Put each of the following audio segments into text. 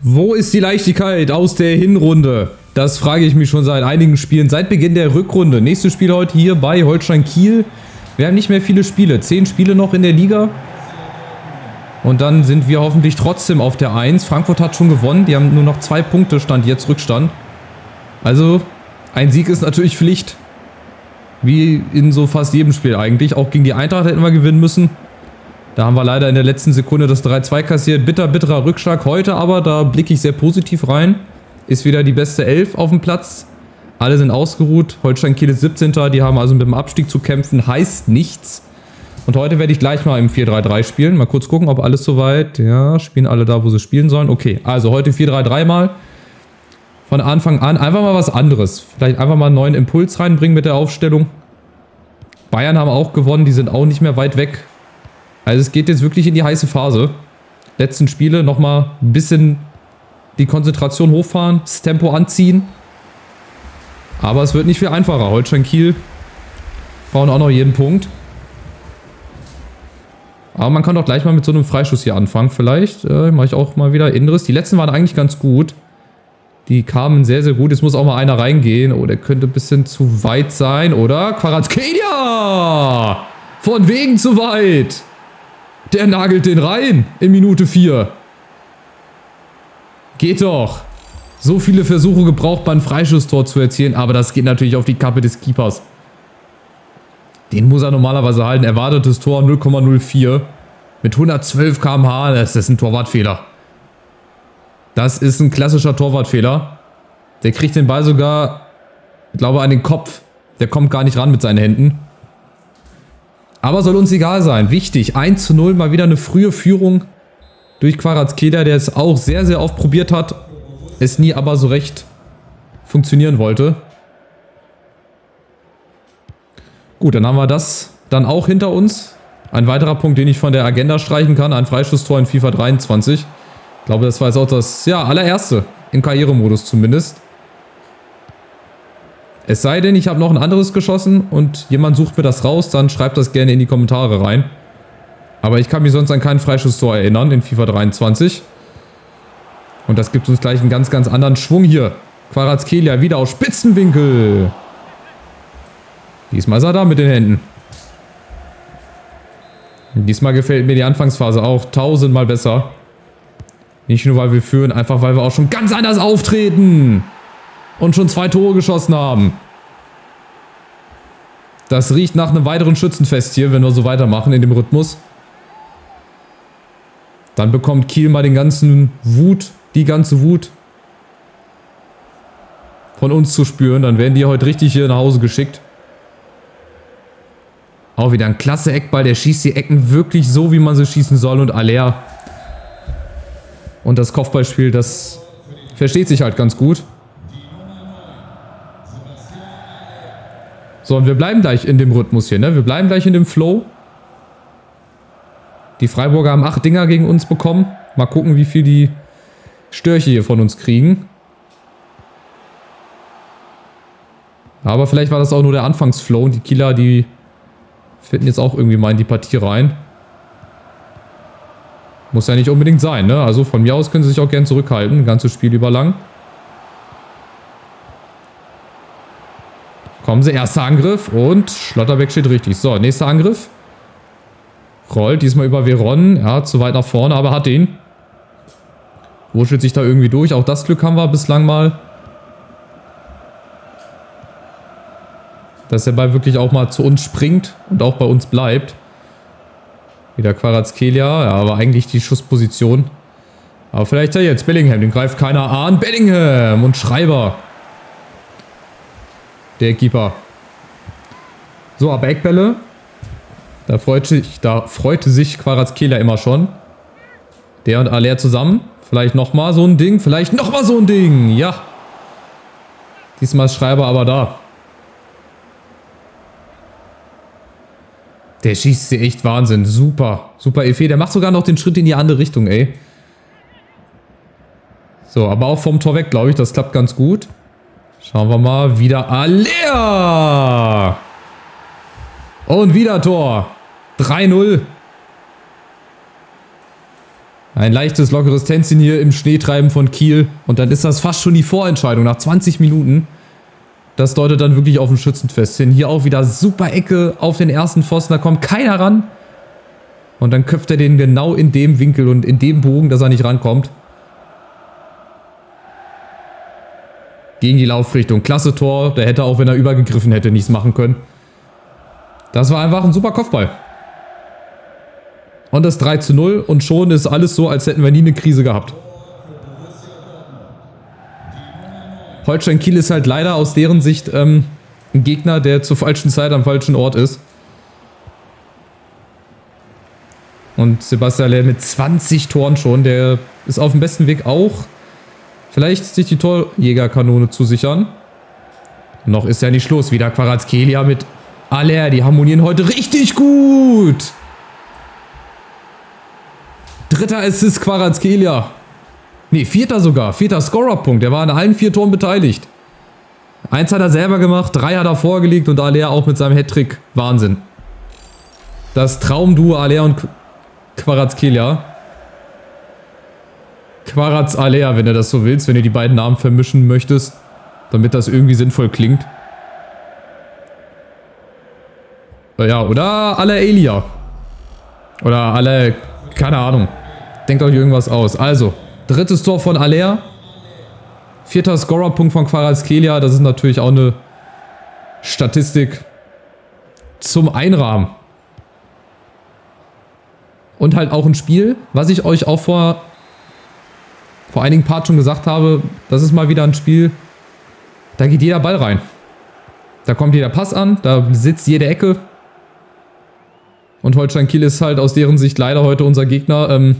Wo ist die Leichtigkeit aus der Hinrunde? Das frage ich mich schon seit einigen Spielen, seit Beginn der Rückrunde. Nächstes Spiel heute hier bei Holstein Kiel. Wir haben nicht mehr viele Spiele, 10 Spiele noch in der Liga. Und dann sind wir hoffentlich trotzdem auf der 1. Frankfurt hat schon gewonnen, die haben nur noch 2 Punkte, Stand jetzt Rückstand. Also, ein Sieg ist natürlich Pflicht. Wie in so fast jedem Spiel eigentlich. Auch gegen die Eintracht hätten wir gewinnen müssen. Da haben wir leider in der letzten Sekunde das 3-2 kassiert. Bitterer Rückschlag heute, aber da blicke ich sehr positiv rein. Ist wieder die beste 11 auf dem Platz. Alle sind ausgeruht. Holstein Kiel ist 17. Die haben also mit dem Abstieg zu kämpfen. Heißt nichts. Und heute werde ich gleich mal im 4-3-3 spielen. Mal kurz gucken, ob alles soweit... Ja, spielen alle da, wo sie spielen sollen. Okay, also heute 4-3-3 mal. Von Anfang an einfach mal was anderes. Vielleicht einfach mal einen neuen Impuls reinbringen mit der Aufstellung. Bayern haben auch gewonnen. Die sind auch nicht mehr weit weg. Also es geht jetzt wirklich in die heiße Phase. Letzten Spiele nochmal ein bisschen die Konzentration hochfahren, das Tempo anziehen. Aber es wird nicht viel einfacher. Holstein Kiel brauchen auch noch jeden Punkt. Aber man kann doch gleich mal mit so einem Freischuss hier anfangen. Vielleicht mache ich auch mal wieder Inneres. Die letzten waren eigentlich ganz gut. Die kamen sehr, sehr gut. Jetzt muss auch mal einer reingehen. Oh, der könnte ein bisschen zu weit sein, oder? Kvaratskhelia! Von wegen zu weit! Der nagelt den rein in Minute 4. Geht doch. So viele Versuche gebraucht, mal ein Freischusstor zu erzielen, aber das geht natürlich auf die Kappe des Keepers. Den muss er normalerweise halten. Erwartetes Tor 0,04. Mit 112 km/h. Das ist ein Torwartfehler. Das ist ein klassischer Torwartfehler. Der kriegt den Ball sogar, ich glaube, an den Kopf. Der kommt gar nicht ran mit seinen Händen. Aber soll uns egal sein. Wichtig, 1:0, mal wieder eine frühe Führung durch Kvaratskhelia, der es auch sehr, sehr oft probiert hat. Es nie aber so recht funktionieren wollte. Gut, dann haben wir das dann auch hinter uns. Ein weiterer Punkt, den ich von der Agenda streichen kann. Ein Freistoßtor in FIFA 23. Ich glaube, das war jetzt auch das allererste im Karrieremodus zumindest. Es sei denn, ich habe noch ein anderes geschossen und jemand sucht mir das raus, dann schreibt das gerne in die Kommentare rein. Aber ich kann mich sonst an kein Freistoßtor erinnern in FIFA 23. Und das gibt uns gleich einen ganz, ganz anderen Schwung hier. Kvaratskhelia wieder aus Spitzenwinkel. Diesmal ist er da mit den Händen. Diesmal gefällt mir die Anfangsphase auch tausendmal besser. Nicht nur, weil wir führen, einfach weil wir auch schon ganz anders auftreten. Und schon 2 Tore geschossen haben. Das riecht nach einem weiteren Schützenfest hier, wenn wir so weitermachen in dem Rhythmus. Dann bekommt Kiel mal die ganze Wut von uns zu spüren. Dann werden die heute richtig hier nach Hause geschickt. Auch wieder ein klasse Eckball. Der schießt die Ecken wirklich so, wie man sie schießen soll. Und Aller. Und das Kopfballspiel, das versteht sich halt ganz gut. So, und wir bleiben gleich in dem Rhythmus hier, ne? Wir bleiben gleich in dem Flow. Die Freiburger haben 8 Dinger gegen uns bekommen. Mal gucken, wie viel die Störche hier von uns kriegen. Aber vielleicht war das auch nur der Anfangsflow. Und die Kieler, die finden jetzt auch irgendwie mal in die Partie rein. Muss ja nicht unbedingt sein, ne? Also von mir aus können sie sich auch gern zurückhalten. Ein ganzes Spiel über lang. Kommen sie, erster Angriff und Schlotterbeck steht richtig. So, nächster Angriff. Rollt diesmal über Veron. Ja, zu weit nach vorne, aber hat ihn. Wuschelt sich da irgendwie durch. Auch das Glück haben wir bislang mal. Dass der Ball wirklich auch mal zu uns springt und auch bei uns bleibt. Wieder Kvaratskhelia. Ja, aber eigentlich die Schussposition. Aber vielleicht ja jetzt Bellingham. Den greift keiner an. Bellingham und Schreiber. Der Keeper. So, aber Eckbälle. Da freute sich Kvaratskhelia immer schon. Der und Aller zusammen. Vielleicht nochmal so ein Ding. Vielleicht nochmal so ein Ding. Ja. Diesmal ist Schreiber aber da. Der schießt sie echt Wahnsinn. Super. Super Effet. Der macht sogar noch den Schritt in die andere Richtung, ey. So, aber auch vom Tor weg, glaube ich. Das klappt ganz gut. Schauen wir mal. Wieder Aller. Und wieder Tor. 3-0. Ein leichtes, lockeres Tänzchen hier im Schneetreiben von Kiel. Und dann ist das fast schon die Vorentscheidung nach 20 Minuten. Das deutet dann wirklich auf ein Schützenfest hin. Hier auch wieder super Ecke auf den ersten Pfosten. Da kommt keiner ran. Und dann köpft er den genau in dem Winkel und in dem Bogen, dass er nicht rankommt. Gegen die Laufrichtung. Klasse Tor. Der hätte auch, wenn er übergegriffen hätte, nichts machen können. Das war einfach ein super Kopfball. Und das 3:0 und schon ist alles so, als hätten wir nie eine Krise gehabt. Holstein Kiel ist halt leider aus deren Sicht ein Gegner, der zur falschen Zeit am falschen Ort ist. Und Sebastian Haller mit 20 Toren schon, der ist auf dem besten Weg auch, vielleicht sich die Torjägerkanone zu sichern. Noch ist ja nicht Schluss. Wieder Kvaratskhelia mit Haller, die harmonieren heute richtig gut. Dritter Assist Kvaratskhelia. Ne, vierter sogar. Vierter Scorerpunkt. Der war an allen 4 Toren beteiligt. 1 hat er selber gemacht, 3 hat er vorgelegt und Haller auch mit seinem Hattrick. Wahnsinn. Das Traumduo Haller und Kvaratskhelia. Kvaratz-Haller, wenn du das so willst, wenn du die beiden Namen vermischen möchtest, damit das irgendwie sinnvoll klingt. Ja, oder Haller Elia. Oder Haller, keine Ahnung. Denkt euch irgendwas aus. Also, drittes Tor von Haller. 4. Scorerpunkt von Kvaratskhelia. Das ist natürlich auch eine Statistik zum Einrahmen. Und halt auch ein Spiel, was ich euch auch vor einigen Parts schon gesagt habe. Das ist mal wieder ein Spiel, da geht jeder Ball rein. Da kommt jeder Pass an, da sitzt jede Ecke. Und Holstein Kiel ist halt aus deren Sicht leider heute unser Gegner.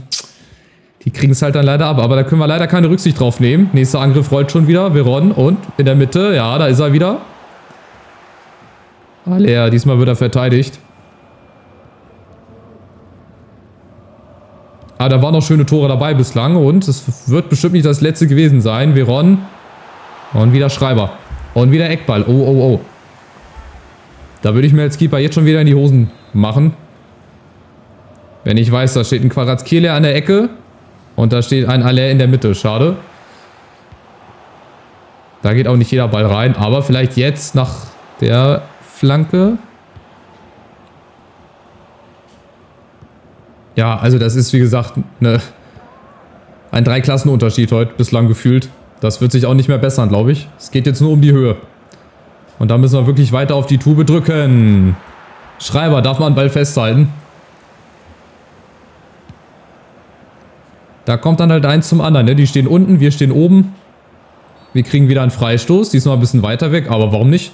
Die kriegen es halt dann leider ab. Aber da können wir leider keine Rücksicht drauf nehmen. Nächster Angriff rollt schon wieder. Veron und in der Mitte. Ja, da ist er wieder. Haller, diesmal wird er verteidigt. Ah, da waren noch schöne Tore dabei bislang. Und es wird bestimmt nicht das letzte gewesen sein. Veron. Und wieder Schreiber. Und wieder Eckball. Oh, oh, oh. Da würde ich mir als Keeper jetzt schon wieder in die Hosen machen. Wenn ich weiß, da steht ein Kvaratskhelia an der Ecke. Und da steht ein Haller in der Mitte. Schade. Da geht auch nicht jeder Ball rein. Aber vielleicht jetzt nach der Flanke. Ja, also das ist wie gesagt ein 3-Klassen-Unterschied heute bislang gefühlt. Das wird sich auch nicht mehr bessern, glaube ich. Es geht jetzt nur um die Höhe. Und da müssen wir wirklich weiter auf die Tube drücken. Schreiber, darf man den Ball festhalten. Da kommt dann halt eins zum anderen. Ne? Die stehen unten, wir stehen oben. Wir kriegen wieder einen Freistoß. Diesmal ein bisschen weiter weg, aber warum nicht?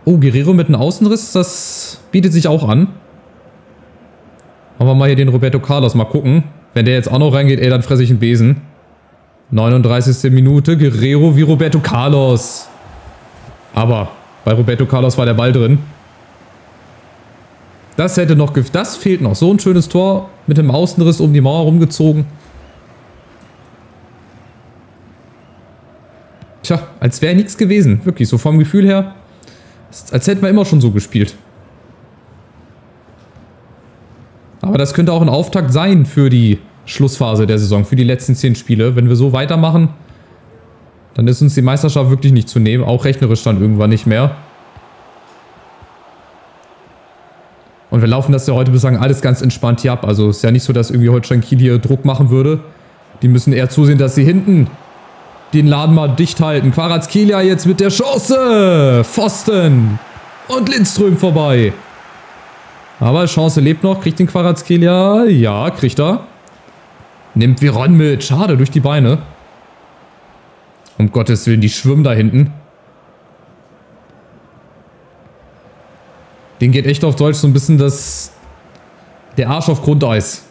Oh, Guerrero mit einem Außenriss, das bietet sich auch an. Machen wir mal hier den Roberto Carlos mal gucken. Wenn der jetzt auch noch reingeht, ey, dann fresse ich einen Besen. 39. Minute, Guerrero wie Roberto Carlos. Aber bei Roberto Carlos war der Ball drin. Das hätte noch, das fehlt noch. So ein schönes Tor mit dem Außenriss um die Mauer rumgezogen. Tja, als wäre nichts gewesen. Wirklich, so vom Gefühl her. Als hätten wir immer schon so gespielt. Aber das könnte auch ein Auftakt sein für die Schlussphase der Saison, für die letzten 10 Spiele. Wenn wir so weitermachen, dann ist uns die Meisterschaft wirklich nicht zu nehmen. Auch rechnerisch dann irgendwann nicht mehr. Und wir laufen das ja heute bislang alles ganz entspannt hier ab. Also ist ja nicht so, dass irgendwie Holstein Kiel hier Druck machen würde. Die müssen eher zusehen, dass sie hinten den Laden mal dicht halten. Kvaratskhelia jetzt mit der Chance. Pfosten. Und Lindström vorbei. Aber Chance lebt noch. Kriegt den Kvaratskhelia? Ja, kriegt er. Nimmt Veron mit. Schade, durch die Beine. Um Gottes Willen, die schwimmen da hinten. Den geht echt auf Deutsch so ein bisschen der Arsch auf Grundeis.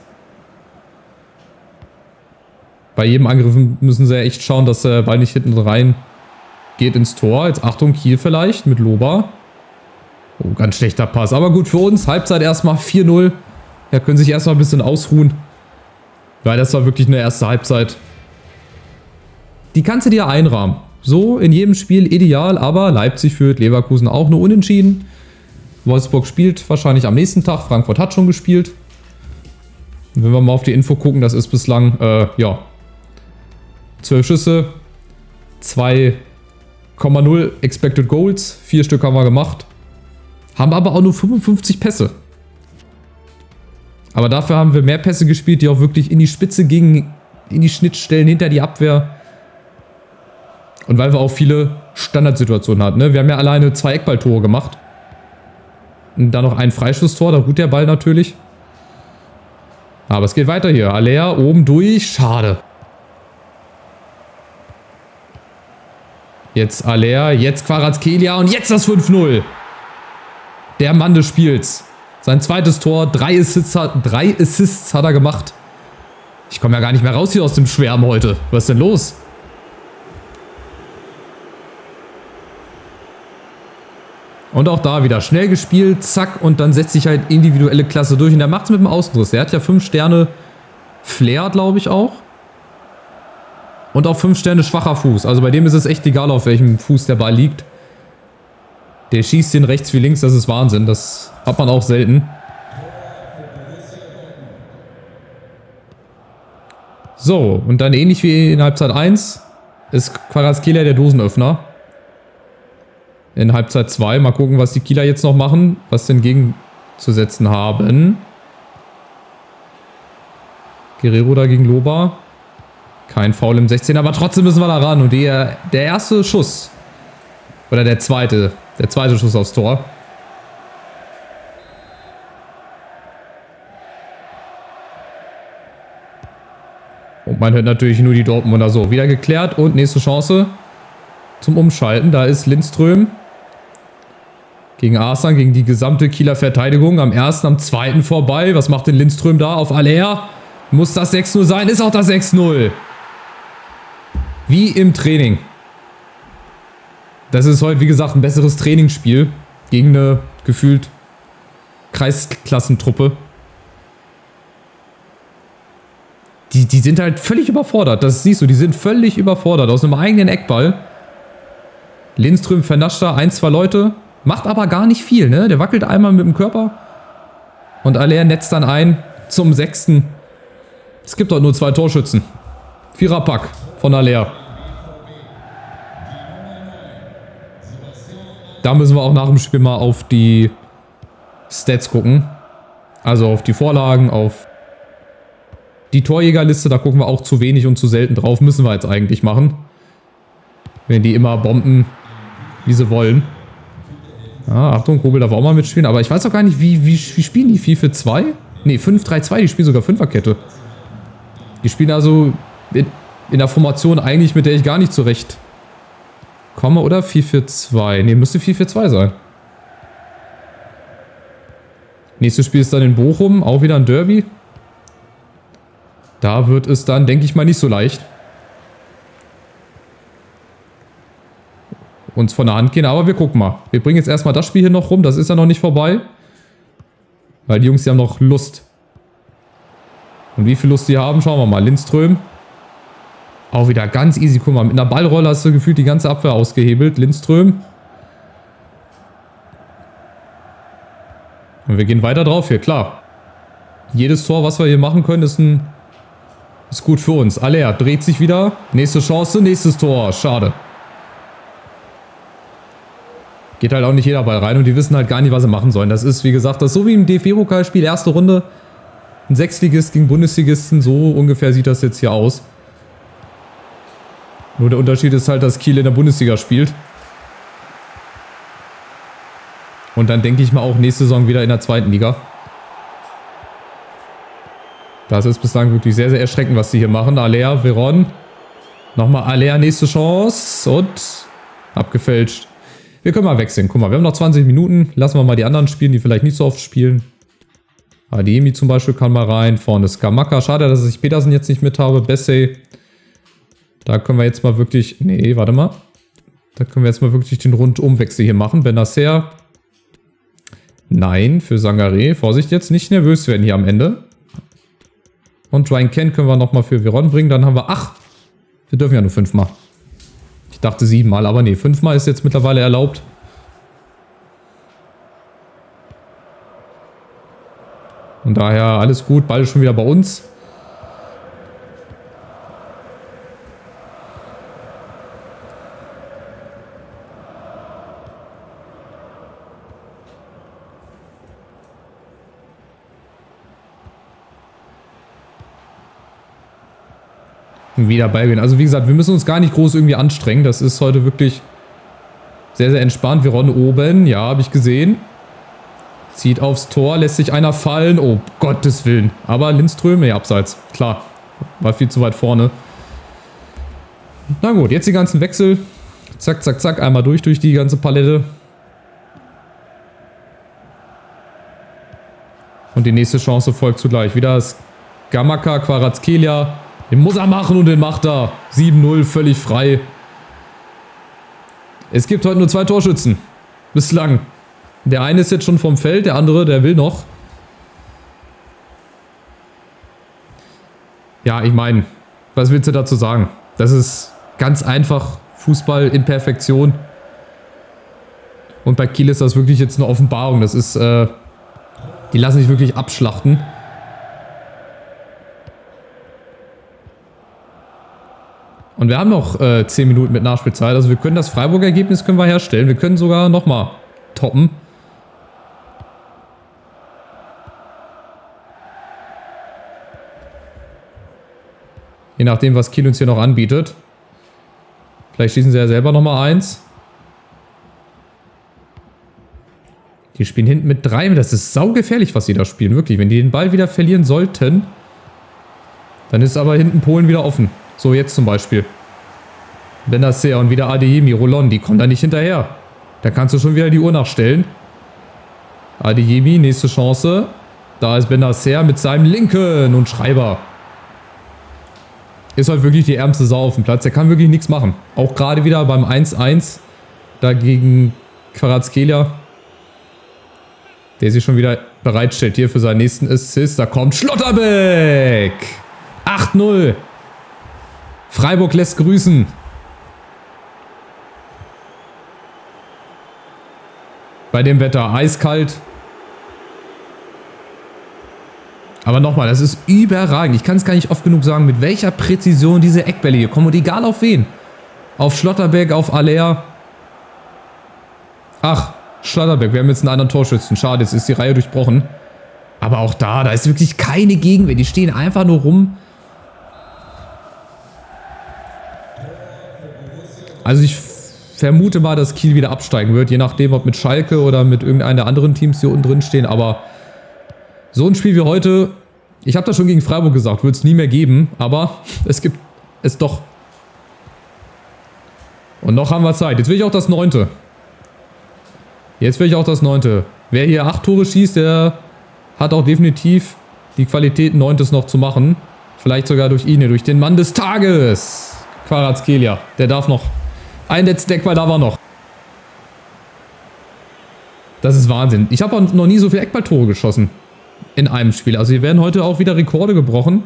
Bei jedem Angriff müssen sie ja echt schauen, dass der Ball nicht hinten rein geht ins Tor. Jetzt Achtung, Kiel vielleicht mit Loba. Oh, ganz schlechter Pass. Aber gut für uns. Halbzeit erstmal 4-0. Ja, können sich erstmal ein bisschen ausruhen. Weil das war wirklich eine erste Halbzeit. Die kannst du dir einrahmen. So in jedem Spiel ideal, aber Leipzig führt, Leverkusen auch nur unentschieden. Wolfsburg spielt wahrscheinlich am nächsten Tag. Frankfurt hat schon gespielt. Wenn wir mal auf die Info gucken, das ist bislang, ja, 12 Schüsse, 2,0 Expected Goals, 4 Stück haben wir gemacht. Haben aber auch nur 55 Pässe. Aber dafür haben wir mehr Pässe gespielt, die auch wirklich in die Spitze gingen, in die Schnittstellen, hinter die Abwehr. Und weil wir auch viele Standardsituationen hatten. Ne? Wir haben ja alleine 2 Eckballtore gemacht. Und dann noch ein Freistoßtor, da ruht der Ball natürlich. Aber es geht weiter hier. Alea oben durch, schade. Jetzt Alea, jetzt Kvaratskhelia und jetzt das 5-0. Der Mann des Spiels. Sein zweites Tor, 3 Assists hat er gemacht. Ich komme ja gar nicht mehr raus hier aus dem Schwärmen heute. Was ist denn los? Und auch da wieder schnell gespielt, zack, und dann setzt sich halt individuelle Klasse durch. Und der macht es mit dem Außenriss. Der hat ja 5 Sterne Flair, glaube ich auch. Und auch 5 Sterne schwacher Fuß. Also bei dem ist es echt egal, auf welchem Fuß der Ball liegt. Der schießt den rechts wie links, das ist Wahnsinn. Das hat man auch selten. So, und dann ähnlich wie in Halbzeit 1 ist Kvaratskhelia der Dosenöffner. In Halbzeit 2. Mal gucken, was die Kieler jetzt noch machen. Was sie entgegenzusetzen haben. Guerrero dagegen Loba. Kein Foul im 16. Aber trotzdem müssen wir da ran. Und der erste Schuss. Oder der zweite. Der zweite Schuss aufs Tor. Und man hört natürlich nur die Dortmunder. So, wieder geklärt. Und nächste Chance zum Umschalten. Da ist Lindström. Gegen Arslan, gegen die gesamte Kieler Verteidigung. Am ersten, am zweiten vorbei. Was macht denn Lindström da auf Alea? Muss das 6-0 sein? Ist auch das 6-0. Wie im Training. Das ist heute, wie gesagt, ein besseres Trainingsspiel. Gegen eine gefühlt Kreisklassentruppe. Die sind halt völlig überfordert. Das siehst du, die sind völlig überfordert. Aus einem eigenen Eckball. Lindström vernascht da 1, 2 Leute. Macht aber gar nicht viel, ne? Der wackelt einmal mit dem Körper. Und Alea netzt dann ein zum 6. Es gibt dort nur 2 Torschützen. 4er-Pack von Alea. Da müssen wir auch nach dem Spiel mal auf die Stats gucken. Also auf die Vorlagen, auf die Torjägerliste. Da gucken wir auch zu wenig und zu selten drauf. Müssen wir jetzt eigentlich machen. Wenn die immer bomben, wie sie wollen. Ah, Achtung, Kobel darf auch mal mitspielen. Aber ich weiß auch gar nicht, wie spielen die? 4-4-2? Ne, 5-3-2. Die spielen sogar 5er-Kette. Die spielen also in der Formation eigentlich, mit der ich gar nicht zurecht komme, oder? 4-4-2. Ne, müsste 4-4-2 sein. Nächstes Spiel ist dann in Bochum. Auch wieder ein Derby. Da wird es dann, denke ich mal, nicht so leicht uns von der Hand gehen, aber wir gucken mal. Wir bringen jetzt erstmal das Spiel hier noch rum, das ist ja noch nicht vorbei. Weil die Jungs, die haben noch Lust. Und wie viel Lust die haben, schauen wir mal. Lindström. Auch wieder ganz easy, guck mal, mit einer Ballrolle hast du gefühlt die ganze Abwehr ausgehebelt. Lindström. Und wir gehen weiter drauf hier, klar. Jedes Tor, was wir hier machen können, ist gut für uns. Alea dreht sich wieder. Nächste Chance, nächstes Tor. Schade. Geht halt auch nicht jeder Ball rein und die wissen halt gar nicht, was sie machen sollen. Das ist, wie gesagt, das ist so wie im DFB-Pokalspiel, erste Runde. Ein Sechsligist gegen Bundesligisten, so ungefähr sieht das jetzt hier aus. Nur der Unterschied ist halt, dass Kiel in der Bundesliga spielt. Und dann denke ich mal auch nächste Saison wieder in der zweiten Liga. Das ist bislang wirklich sehr, sehr erschreckend, was sie hier machen. Alea, Veron. Nochmal Alea, nächste Chance. Und abgefälscht. Wir können mal wechseln. Guck mal, wir haben noch 20 Minuten. Lassen wir mal die anderen spielen, die vielleicht nicht so oft spielen. Ademi zum Beispiel kann mal rein. Vorne ist Skamaka. Schade, dass ich Petersen jetzt nicht mit habe. Bessay. Da können wir jetzt mal wirklich... Nee, warte mal. Da können wir jetzt mal wirklich den Rundumwechsel hier machen. Benacer. Nein, für Sangaré. Vorsicht jetzt, nicht nervös werden hier am Ende. Und Ryan Kent können wir nochmal für Veron bringen. Dann haben wir... Ach, wir dürfen ja nur 5 Mal. Ich dachte 7 Mal, aber nee, 5 Mal ist jetzt mittlerweile erlaubt. Von daher alles gut, Ball ist schon wieder bei uns. Wieder Ballgewinn. Also wie gesagt, wir müssen uns gar nicht groß irgendwie anstrengen. Das ist heute wirklich sehr, sehr entspannt. Wir rollen oben. Ja, habe ich gesehen. Zieht aufs Tor, lässt sich einer fallen. Oh, Gottes Willen. Aber Lindström, nee, abseits. Klar, war viel zu weit vorne. Na gut, jetzt die ganzen Wechsel. Zack, zack, zack. Einmal durch die ganze Palette. Und die nächste Chance folgt zugleich. Wieder das Gamaka, Kvaratskhelia. Den muss er machen und den macht er. 7-0, völlig frei. Es gibt heute nur 2 Torschützen. Bislang. Der eine ist jetzt schon vom Feld, der andere, der will noch. Ja, ich meine, was willst du dazu sagen? Das ist ganz einfach Fußball in Perfektion. Und bei Kiel ist das wirklich jetzt eine Offenbarung. Das ist, die lassen sich wirklich abschlachten. Und wir haben noch 10 Minuten mit Nachspielzeit. Also wir können das Freiburg-Ergebnis können wir herstellen. Wir können sogar nochmal toppen. Je nachdem, was Kiel uns hier noch anbietet. Vielleicht schießen sie ja selber nochmal eins. Die spielen hinten mit 3. Das ist saugefährlich, was sie da spielen. Wirklich. Wenn die den Ball wieder verlieren sollten, dann ist aber hinten Polen wieder offen. So, jetzt zum Beispiel. Benacer und wieder Adeyemi, Rolon, die kommen da nicht hinterher. Da kannst du schon wieder die Uhr nachstellen. Adeyemi, nächste Chance. Da ist Benacer mit seinem Linken und Schreiber. Ist halt wirklich die ärmste Sau auf dem Platz. Der kann wirklich nichts machen. Auch gerade wieder beim 1-1 dagegen Kvaratskhelia, der sich schon wieder bereitstellt hier für seinen nächsten Assist. Da kommt Schlotterbeck. 8-0. Freiburg lässt grüßen. Bei dem Wetter eiskalt. Aber nochmal, das ist überragend. Ich kann es gar nicht oft genug sagen, mit welcher Präzision diese Eckbälle hier kommen. Und egal auf wen. Auf Schlotterbeck, auf Aller. Ach, Schlotterbeck. Wir haben jetzt einen anderen Torschützen. Schade, jetzt ist die Reihe durchbrochen. Aber auch da ist wirklich keine Gegenwehr. Die stehen einfach nur rum. Also ich vermute mal, dass Kiel wieder absteigen wird. Je nachdem, ob mit Schalke oder mit irgendeinem der anderen Teams, die unten drin stehen. Aber so ein Spiel wie heute, ich habe das schon gegen Freiburg gesagt, wird es nie mehr geben. Aber es gibt es doch. Und noch haben wir Zeit. Jetzt will ich auch das 9. Jetzt will ich auch das 9. Wer hier 8 Tore schießt, der hat auch definitiv die Qualität, 9. noch zu machen. Vielleicht sogar durch ihn, durch den Mann des Tages. Kvaratskhelia. Der darf noch. Ein letzter Eckball, da war noch. Das ist Wahnsinn. Ich habe noch nie so viele Eckballtore geschossen in einem Spiel. Also hier werden heute auch wieder Rekorde gebrochen.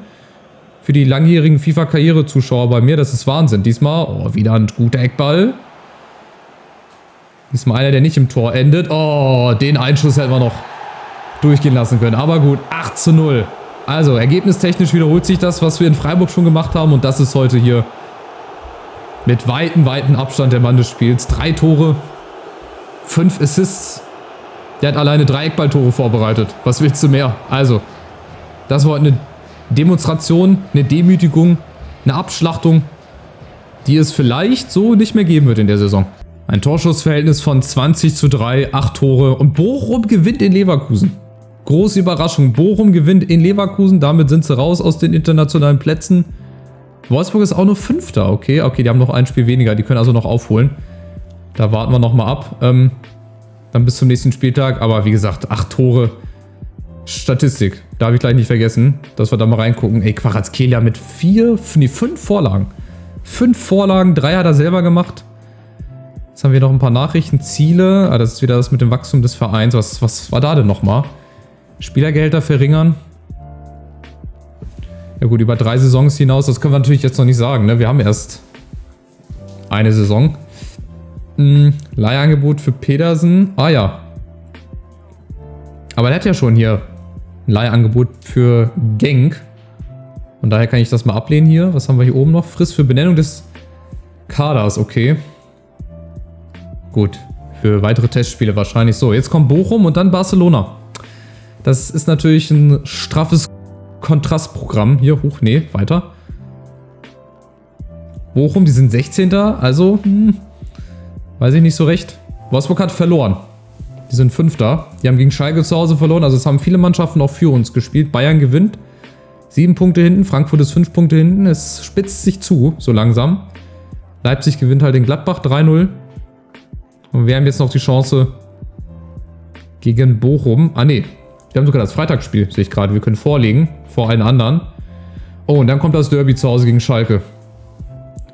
Für die langjährigen FIFA-Karriere-Zuschauer bei mir. Das ist Wahnsinn. Diesmal, wieder ein guter Eckball. Diesmal einer, der nicht im Tor endet. Oh, den Einschuss hätten wir noch durchgehen lassen können. Aber gut, 8-0. Also, ergebnistechnisch wiederholt sich das, was wir in Freiburg schon gemacht haben. Und das ist heute hier mit weiten Abstand der Mann des Spiels. 3 Tore, 5 Assists. Der hat alleine 3 Eckballtore vorbereitet. Was willst du mehr? Also, das war eine Demonstration, eine Demütigung, eine Abschlachtung, die es vielleicht so nicht mehr geben wird in der Saison. Ein Torschussverhältnis von 20:3, 8 Tore und Bochum gewinnt in Leverkusen. Große Überraschung, Bochum gewinnt in Leverkusen, damit sind sie raus aus den internationalen Plätzen. Wolfsburg ist auch nur 5. Okay, die haben noch ein Spiel weniger, die können also noch aufholen. Da warten wir nochmal ab. Dann bis zum nächsten Spieltag, aber wie gesagt, 8 Tore. Statistik, darf ich gleich nicht vergessen, dass wir da mal reingucken. Ey, Kvaratskhelia mit 5 Vorlagen. 5 Vorlagen, 3 hat er selber gemacht. Jetzt haben wir noch ein paar Nachrichten, Ziele. Ah, das ist wieder das mit dem Wachstum des Vereins. Was war da denn nochmal? Spielergehälter verringern. Ja gut, über 3 Saisons hinaus, das können wir natürlich jetzt noch nicht sagen. Ne? Wir haben erst eine Saison. Leihangebot für Pedersen. Ah ja. Aber der hat ja schon hier ein Leihangebot für Genk. Und daher kann ich das mal ablehnen hier. Was haben wir hier oben noch? Frist für Benennung des Kaders, okay. Gut, für weitere Testspiele wahrscheinlich so. Jetzt kommt Bochum und dann Barcelona. Das ist natürlich ein straffes Kontrastprogramm. Hier, hoch, nee, weiter. Bochum, die sind 16. Also, weiß ich nicht so recht. Wolfsburg hat verloren. Die sind 5. Die haben gegen Schalke zu Hause verloren. Also es haben viele Mannschaften auch für uns gespielt. Bayern gewinnt. 7 Punkte hinten. Frankfurt ist 5 Punkte hinten. Es spitzt sich zu, so langsam. Leipzig gewinnt halt in Gladbach 3-0. Und wir haben jetzt noch die Chance gegen Bochum. Ah, nee. Wir haben sogar das Freitagsspiel, sehe ich gerade. Wir können vorlegen vor allen anderen. Oh, und dann kommt das Derby zu Hause gegen Schalke.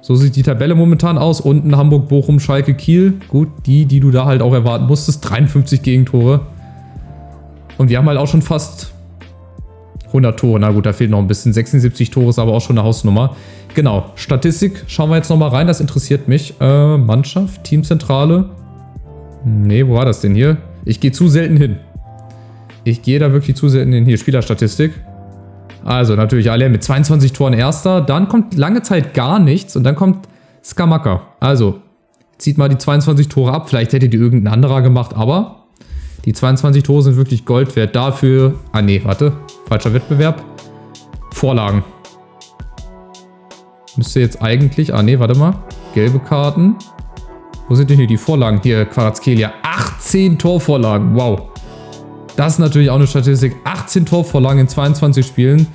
So sieht die Tabelle momentan aus. Unten Hamburg, Bochum, Schalke, Kiel. Gut, die du da halt auch erwarten musstest. 53 Gegentore. Und wir haben halt auch schon fast 100 Tore. Na gut, da fehlt noch ein bisschen. 76 Tore ist aber auch schon eine Hausnummer. Genau, Statistik. Schauen wir jetzt nochmal rein. Das interessiert mich. Mannschaft, Teamzentrale. Nee, wo war das denn hier? Ich gehe zu selten hin. Ich gehe da wirklich zu selten hin. Hier, Spielerstatistik. Also natürlich alle mit 22 Toren Erster. Dann kommt lange Zeit gar nichts. Und dann kommt Skamaka. Also, zieht mal die 22 Tore ab. Vielleicht hätte die irgendein anderer gemacht. Aber die 22 Tore sind wirklich Gold wert. Dafür... Ah nee, warte. Falscher Wettbewerb. Vorlagen. Müsste jetzt eigentlich... Ah nee, warte mal. Gelbe Karten. Wo sind denn hier die Vorlagen? Hier, Kvaratskhelia. 18 Torvorlagen. Wow. Das ist natürlich auch eine Statistik. 18 Torvorlagen in 22 Spielen.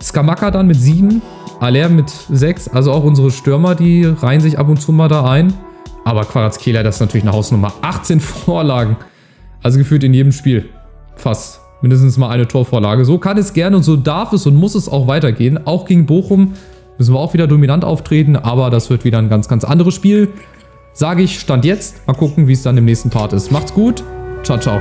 Skamaka dann mit 7. Aller mit 6. Also auch unsere Stürmer, die reihen sich ab und zu mal da ein. Aber Kvaratskhelia, das ist natürlich eine Hausnummer. 18 Vorlagen. Also gefühlt in jedem Spiel. Fast. Mindestens mal eine Torvorlage. So kann es gerne und so darf es und muss es auch weitergehen. Auch gegen Bochum müssen wir auch wieder dominant auftreten. Aber das wird wieder ein ganz, ganz anderes Spiel. Sage ich, Stand jetzt. Mal gucken, wie es dann im nächsten Part ist. Macht's gut. Ciao, ciao.